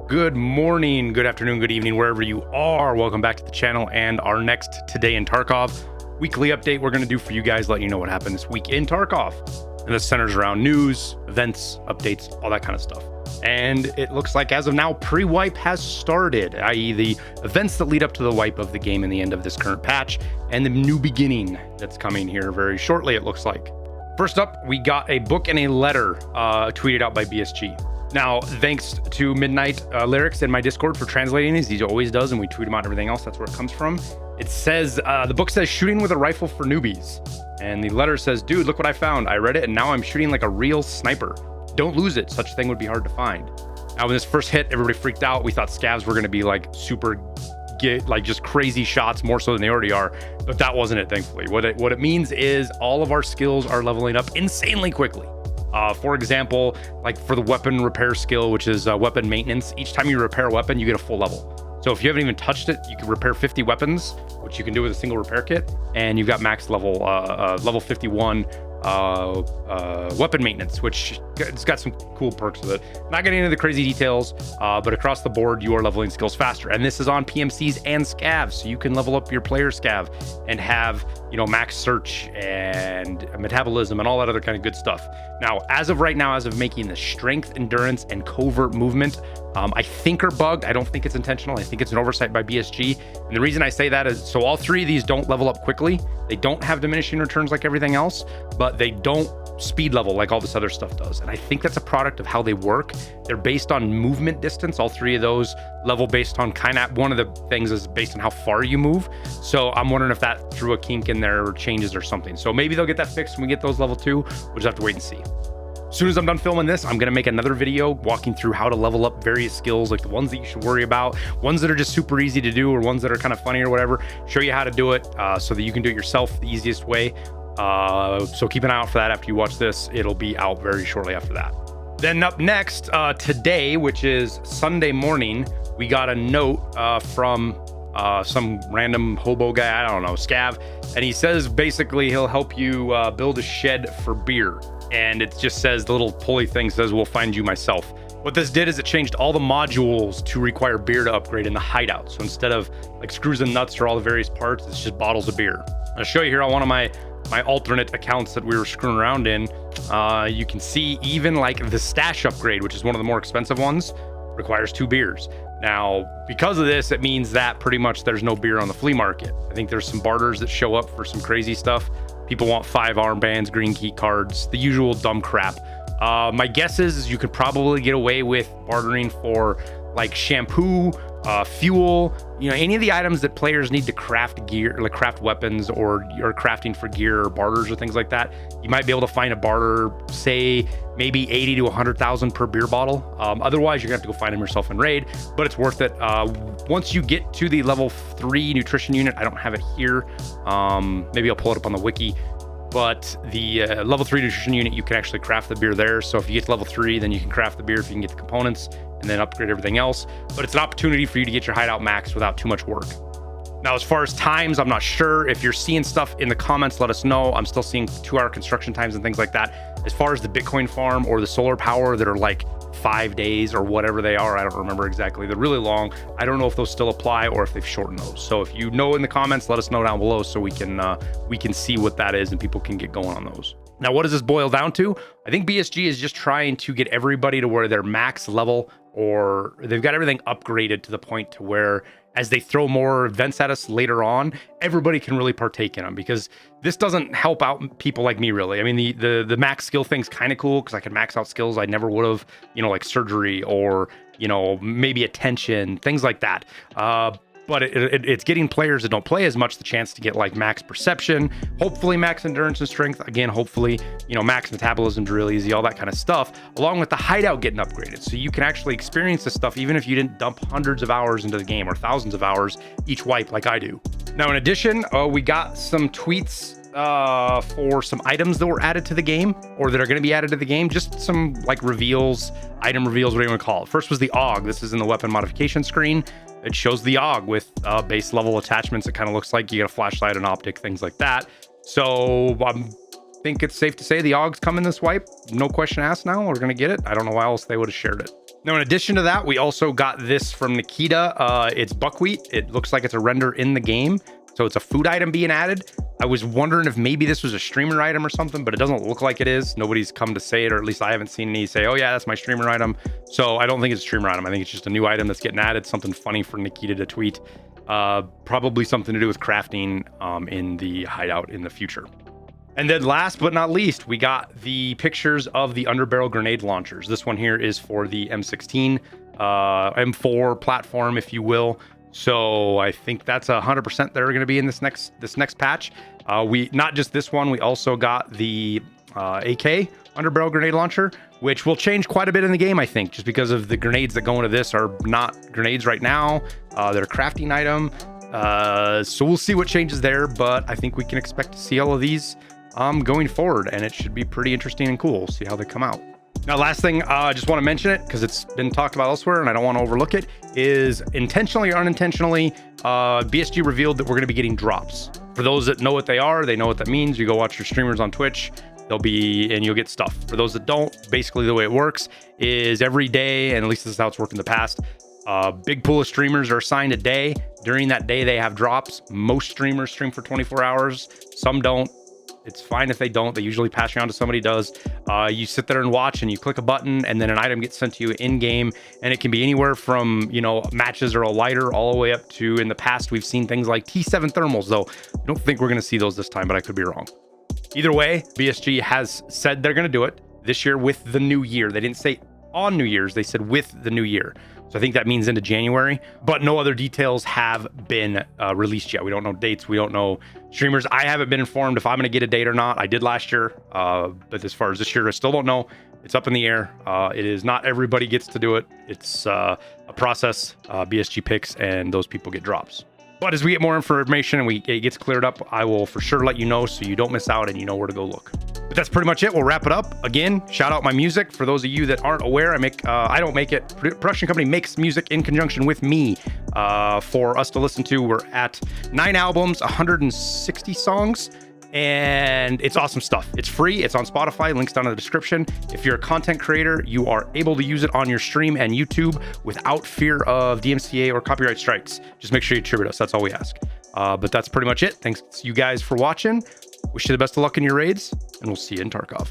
Good morning, good afternoon, good evening, wherever you are. Welcome back to the channel and our next Today in Tarkov weekly update we're going to do for you guys, letting you know what happened this week in Tarkov. And this centers around news, events, updates, all that kind of stuff. And it looks like as of now, pre-wipe has started, i.e. the events that lead up to the wipe of the game in the end of this current patch and the new beginning that's coming here very shortly, it looks like. First up, we got a book and a letter tweeted out by BSG. Now, thanks to Midnight Lyrics in my Discord for translating these. He always does, and we tweet them out and everything else. That's where it comes from. It says, the book says, shooting with a rifle for newbies. And the letter says, dude, look what I found. I read it, and now I'm shooting like a real sniper. Don't lose it. Such a thing would be hard to find. Now, when this first hit, everybody freaked out. We thought scavs were going to be like super, just crazy shots, more so than they already are. But that wasn't it, thankfully. What it means is all of our skills are leveling up insanely quickly. For example, like for the weapon repair skill, which is weapon maintenance, each time you repair a weapon, you get a full level. So if you haven't even touched it, you can repair 50 weapons, which you can do with a single repair kit, and you've got max level, level 51 weapon maintenance, which it's got some cool perks with it. Not getting into the crazy details, but across the board, you are leveling skills faster. And this is on PMCs and scavs, so you can level up your player scav and have, you know, max search and metabolism and all that other kind of good stuff. Now, as of right now, as of making the strength, endurance, and covert movement, I think are bugged. I don't think it's intentional. I think it's an oversight by BSG. And the reason I say that is, so all three of these don't level up quickly. They don't have diminishing returns like everything else, but they don't speed level like all this other stuff does. And I think that's a product of how they work. They're based on movement distance. All three of those level based on kind of, one of the things is based on how far you move. So I'm wondering if that threw a kink in there or changes or something. So maybe they'll get that fixed when we get those level 2. We'll just have to wait and see. As soon as I'm done filming this, I'm going to make another video walking through how to level up various skills, like the ones that you should worry about, ones that are just super easy to do, or ones that are kind of funny or whatever. Show you how to do it so that you can do it yourself the easiest way. So keep an eye out for that after you watch this. It'll be out very shortly after that. Then up next, today, which is Sunday morning, we got a note from some random hobo guy, I don't know, scav. And he says basically he'll help you build a shed for beer. And it just says, the little pulley thing says, we'll find you myself. What this did is it changed all the modules to require beer to upgrade in the hideout. So instead of like screws and nuts or all the various parts, it's just bottles of beer. I'll show you here on one of my alternate accounts that we were screwing around in. You can see even like the stash upgrade, which is one of the more expensive ones, requires 2 beers. Now, because of this, it means that pretty much there's no beer on the flea market. I think there's some barters that show up for some crazy stuff. People want 5 armbands, green key cards, the usual dumb crap. My guess is you could probably get away with bartering for like shampoo, fuel, you know, any of the items that players need to craft gear, like craft weapons, or you're crafting for gear or barters or things like that. You might be able to find a barter, say maybe 80 to 100,000 per beer bottle. Otherwise, you're gonna have to go find them yourself in raid, but it's worth it. Once you get to the level 3 nutrition unit, I don't have it here. Maybe I'll pull it up on the wiki. But the level 3 nutrition unit, you can actually craft the beer there. So if you get to level 3, then you can craft the beer if you can get the components and then upgrade everything else. But it's an opportunity for you to get your hideout maxed without too much work. Now, as far as times, I'm not sure. If you're seeing stuff in the comments, let us know. I'm still seeing 2-hour construction times and things like that. As far as the Bitcoin farm or the solar power that are like 5 days or whatever they are, I don't remember exactly. They're really long. I don't know if those still apply or if they've shortened those. So if you know in the comments, let us know down below so we can see what that is and people can get going on those. Now, what does this boil down to? I think BSG is just trying to get everybody to where they're max level, or they've got everything upgraded to the point to where as they throw more events at us later on, everybody can really partake in them, because this doesn't help out people like me, really. I mean, the max skill thing's kind of cool because I can max out skills I never would have, you know, like surgery or, you know, maybe attention, things like that. But it's getting players that don't play as much the chance to get like max perception, hopefully max endurance and strength. Again, hopefully, you know, max metabolism's real easy, all that kind of stuff, along with the hideout getting upgraded. So you can actually experience this stuff even if you didn't dump hundreds of hours into the game or thousands of hours each wipe like I do. Now, in addition, we got some tweets for some items that were added to the game or that are going to be added to the game. Just some like reveals, item reveals, whatever you want to call it. First was the AUG. This is in the weapon modification screen. It shows the AUG with base level attachments. It kind of looks like you get a flashlight, an optic, things like that. So I think it's safe to say the AUG's coming this wipe. No question asked now. We're going to get it. I don't know why else they would have shared it. Now, in addition to that, we also got this from Nikita. It's buckwheat. It looks like it's a render in the game. So it's a food item being added. I was wondering if maybe this was a streamer item or something, but it doesn't look like it is. Nobody's come to say it, or at least I haven't seen any say, oh yeah, that's my streamer item. So I don't think it's a streamer item. I think it's just a new item that's getting added. Something funny for Nikita to tweet. Probably something to do with crafting in the hideout in the future. And then last but not least, we got the pictures of the underbarrel grenade launchers. This one here is for the M16, M4 platform, if you will. So I think that's 100% that are going to be in this next patch. We not just this one, we also got the AK underbarrel grenade launcher, which will change quite a bit in the game, I think, just because of the grenades that go into this are not grenades right now. They're a crafting item. So we'll see what changes there, but I think we can expect to see all of these going forward, and it should be pretty interesting and cool. See how they come out. Now, last thing, I just want to mention it because it's been talked about elsewhere and I don't want to overlook it, is intentionally or unintentionally, BSG revealed that we're going to be getting drops. For those that know what they are, they know what that means. You go watch your streamers on Twitch, they'll be, and you'll get stuff. For those that don't, basically the way it works is every day, and at least this is how it's worked in the past, big pool of streamers are assigned a day. During that day, they have drops. Most streamers stream for 24 hours. Some don't. It's fine if they don't. They usually pass you on to somebody who does. You sit there and watch, and you click a button, and then an item gets sent to you in game, and it can be anywhere from, you know, matches or a lighter all the way up to, in the past we've seen things like T7 thermals, though I don't think we're going to see those this time, but I could be wrong. Either way, BSG has said they're going to do it this year with the new year. They didn't say on New Year's, they said with the new year. So I think that means into January, but no other details have been released yet. We don't know dates. We don't know streamers. I haven't been informed if I'm going to get a date or not. I did last year, but as far as this year, I still don't know. It's up in the air. It is not everybody gets to do it. It's a process. BSG picks, and those people get drops. But as we get more information and it gets cleared up, I will for sure let you know so you don't miss out and you know where to go look. But that's pretty much it. We'll wrap it up. Again, shout out my music. For those of you that aren't aware, I don't make it. Production company makes music in conjunction with me for us to listen to. We're at 9 albums, 160 songs, and it's awesome stuff. It's free. It's on Spotify. Links down in the description. If you're a content creator, you are able to use it on your stream and YouTube without fear of DMCA or copyright strikes. Just make sure you tribute us. That's all we ask. But that's pretty much it. Thanks to you guys for watching. Wish you the best of luck in your raids, and we'll see you in Tarkov.